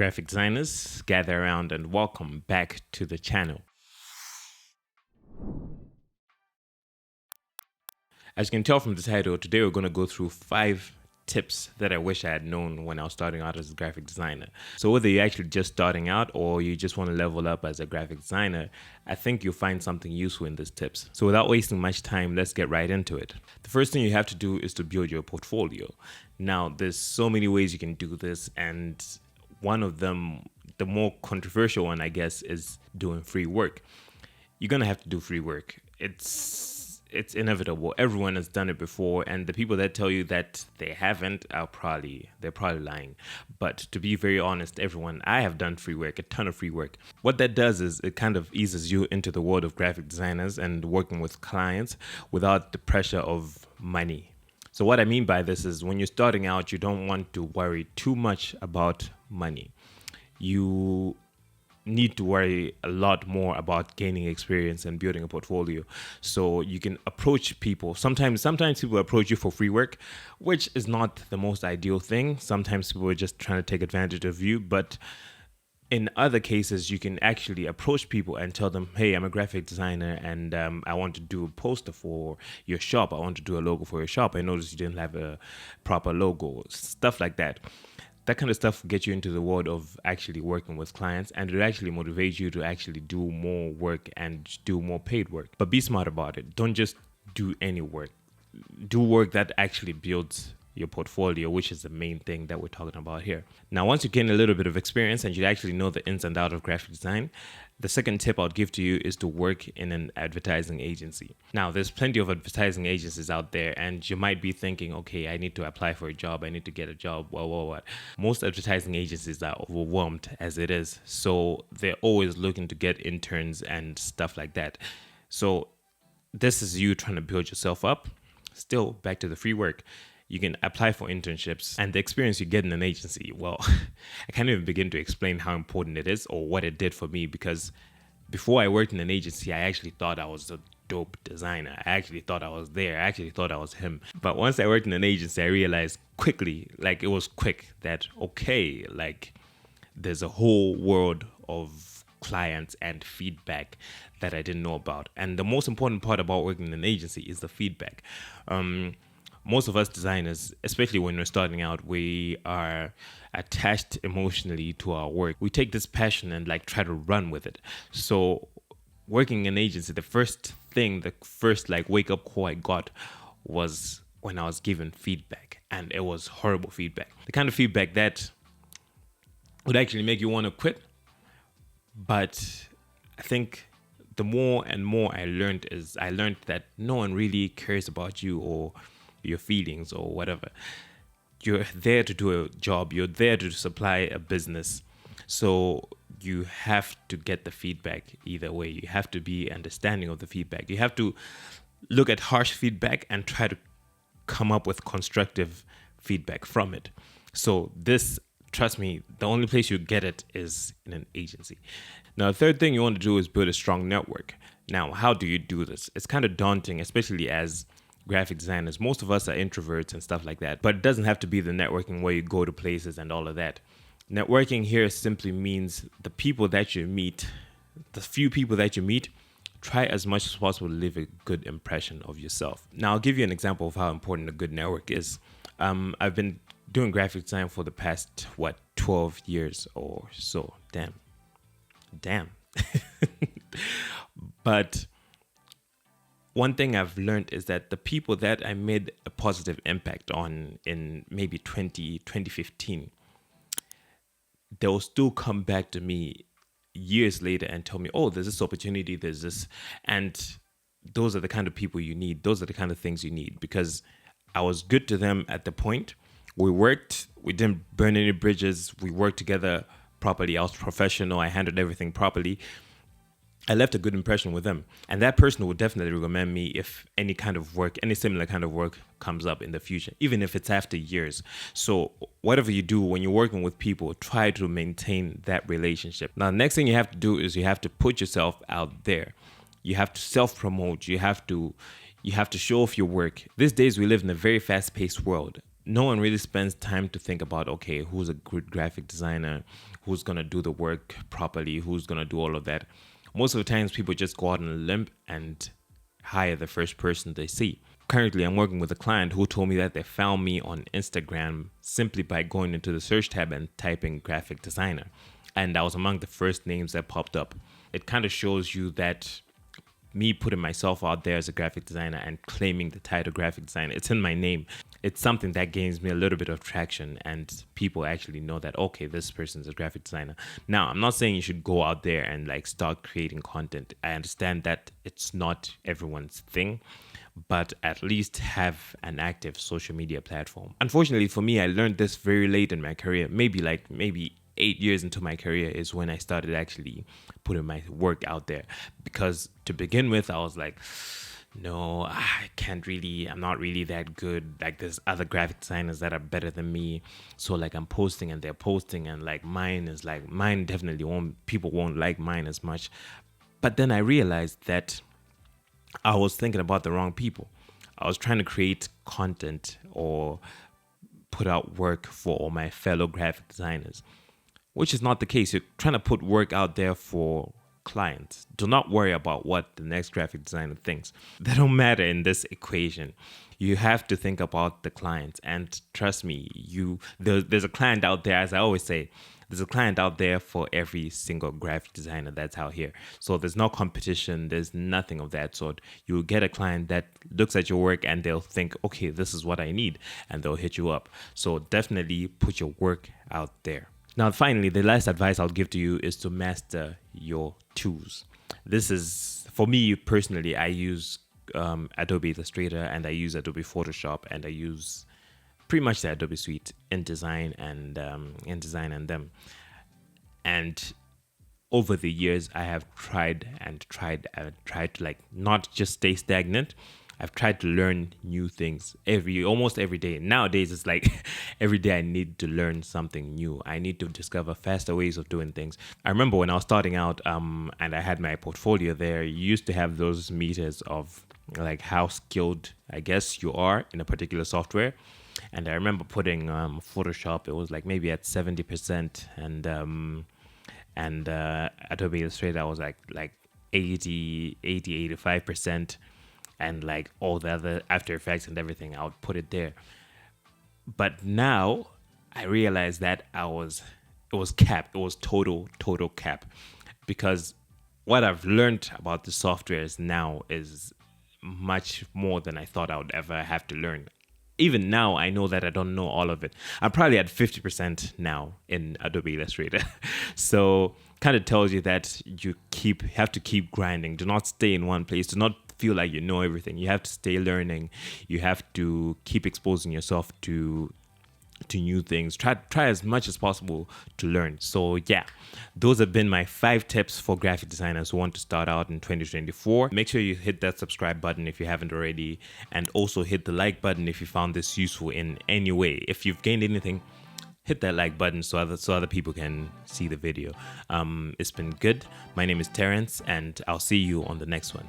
graphic designers, gather around and welcome back to the channel. As you can tell from the title, today we're going to go through 5 tips that I wish I had known when I was starting out as a graphic designer. So whether you're actually just starting out or you just want to level up as a graphic designer, I think you'll find something useful in these tips. So without wasting much time, let's get right into it. The first thing you have to do is to build your portfolio. Now, there's so many ways you can do this, and one of them, the more controversial one, I guess, is doing free work. You're going to have to do free work. It's inevitable. Everyone has done it before, and the people that tell you that they haven't they're probably lying. But to be very honest, I have done free work, a ton of free work. What that does is it kind of eases you into the world of graphic designers and working with clients without the pressure of money. So what I mean by this is when you're starting out, you don't want to worry too much about money. You need to worry a lot more about gaining experience and building a portfolio, so you can approach people. Sometimes people approach you for free work, which is not the most ideal thing. Sometimes people are just trying to take advantage of you, but in other cases, you can actually approach people and tell them, hey, I'm a graphic designer and I want to do a poster for your shop. I want to do a logo for your shop. I noticed you didn't have a proper logo, stuff like that. That kind of stuff will get you into the world of actually working with clients, and it actually motivates you to actually do more work and do more paid work. But be smart about it. Don't just do any work. Do work that actually builds your portfolio, which is the main thing that we're talking about here. Now, once you gain a little bit of experience and you actually know the ins and outs of graphic design, the second tip I'll give to you is to work in an advertising agency. Now, there's plenty of advertising agencies out there, and you might be thinking, okay, I need to apply for a job, I need to get a job, what. Most advertising agencies are overwhelmed as it is, so they're always looking to get interns and stuff like that. So this is you trying to build yourself up. Still, back to the free work. You can apply for internships, and the experience you get in an agency, well, I can't even begin to explain how important it is or what it did for me, because before I worked in an agency, I actually thought I was a dope designer. I actually thought I was there. I actually thought I was him. But once I worked in an agency, I realized quickly, like it was quick, that okay, like there's a whole world of clients and feedback that I didn't know about. And the most important part about working in an agency is the feedback. Most of us designers, especially when we're starting out, we are attached emotionally to our work. We take this passion and like try to run with it. So working in an agency, the first wake up call I got was when I was given feedback, and it was horrible feedback. The kind of feedback that would actually make you want to quit. But I think the more and more I learned that no one really cares about you or your feelings or whatever. You're there to do a job. You're there to supply a business. So you have to get the feedback either way. You have to be understanding of the feedback. You have to look at harsh feedback and try to come up with constructive feedback from it. So this, trust me, the only place you get it is in an agency. Now, the third thing you want to do is build a strong network. Now, how do you do this? It's kind of daunting, especially as graphic designers. Most of us are introverts and stuff like that, but it doesn't have to be the networking where you go to places and all of that. Networking here simply means the people that you meet, the few people that you meet, try as much as possible to leave a good impression of yourself. Now, I'll give you an example of how important a good network is. I've been doing graphic design for the past, 12 years or so. Damn. But one thing I've learned is that the people that I made a positive impact on in maybe 2015, they'll still come back to me years later and tell me, oh, there's this opportunity, there's this. And those are the kind of people you need. Those are the kind of things you need, because I was good to them at the point. We worked, we didn't burn any bridges. We worked together properly. I was professional. I handled everything properly. I left a good impression with them. And that person will definitely recommend me if any similar kind of work comes up in the future, even if it's after years. So whatever you do when you're working with people, try to maintain that relationship. Now, the next thing you have to do is you have to put yourself out there. You have to self-promote. You have to show off your work. These days, we live in a very fast-paced world. No one really spends time to think about, okay, who's a good graphic designer? who's going to do the work properly, who's going to do all of that. Most of the times people just go out on a limb and hire the first person they see. Currently, I'm working with a client who told me that they found me on Instagram simply by going into the search tab and typing graphic designer. And I was among the first names that popped up. It kind of shows you that me putting myself out there as a graphic designer and claiming the title graphic designer, it's in my name. It's something that gains me a little bit of traction, and people actually know that, okay, this person's a graphic designer. Now, I'm not saying you should go out there and like start creating content. I understand that it's not everyone's thing, but at least have an active social media platform. Unfortunately for me, I learned this very late in my career. Maybe 8 years into my career is when I started actually putting my work out there. Because to begin with, I was like, no, I'm not really that good. Like, there's other graphic designers that are better than me. So like, I'm posting and they're posting, and like mine definitely people won't like mine as much. But then I realized that I was thinking about the wrong people. I was trying to create content or put out work for all my fellow graphic designers, which is not the case. You're trying to put work out there for clients. Do not worry about what the next graphic designer thinks. That don't matter in this equation. You have to think about the clients, and trust me, there's a client out there. As I always say, there's a client out there for every single graphic designer that's out here. So there's no competition. There's nothing of that sort. You'll get a client that looks at your work and they'll think, okay, this is what I need, and they'll hit you up. So definitely put your work out there. Now, finally, the last advice I'll give to you is to master your tools. This is, for me personally, I use Adobe Illustrator, and I use Adobe Photoshop, and I use pretty much the Adobe Suite, InDesign and them. And over the years, I have tried to like not just stay stagnant. I've tried to learn new things almost every day. Nowadays, it's like every day I need to learn something new. I need to discover faster ways of doing things. I remember when I was starting out, and I had my portfolio there, you used to have those meters of like how skilled, I guess, you are in a particular software. And I remember putting Photoshop, it was like maybe at 70%, and Adobe Illustrator, I was like 85%. And like all the other After Effects and everything, I would put it there. But now I realized that it was capped. It was total cap. Because what I've learned about the softwares now is much more than I thought I would ever have to learn. Even now, I know that I don't know all of it. I'm probably at 50% now in Adobe Illustrator. So kind of tells you that you have to keep grinding. Do not stay in one place. Do not feel like you know everything. You have to stay learning. You have to keep exposing yourself to new things. Try as much as possible to learn. So yeah, those have been my 5 tips for graphic designers who want to start out in 2024. Make sure you hit that subscribe button if you haven't already, and also hit the like button if you found this useful in any way. If you've gained anything, hit that like button so other people can see the video. It's been good. My name is Terrence, and I'll see you on the next one.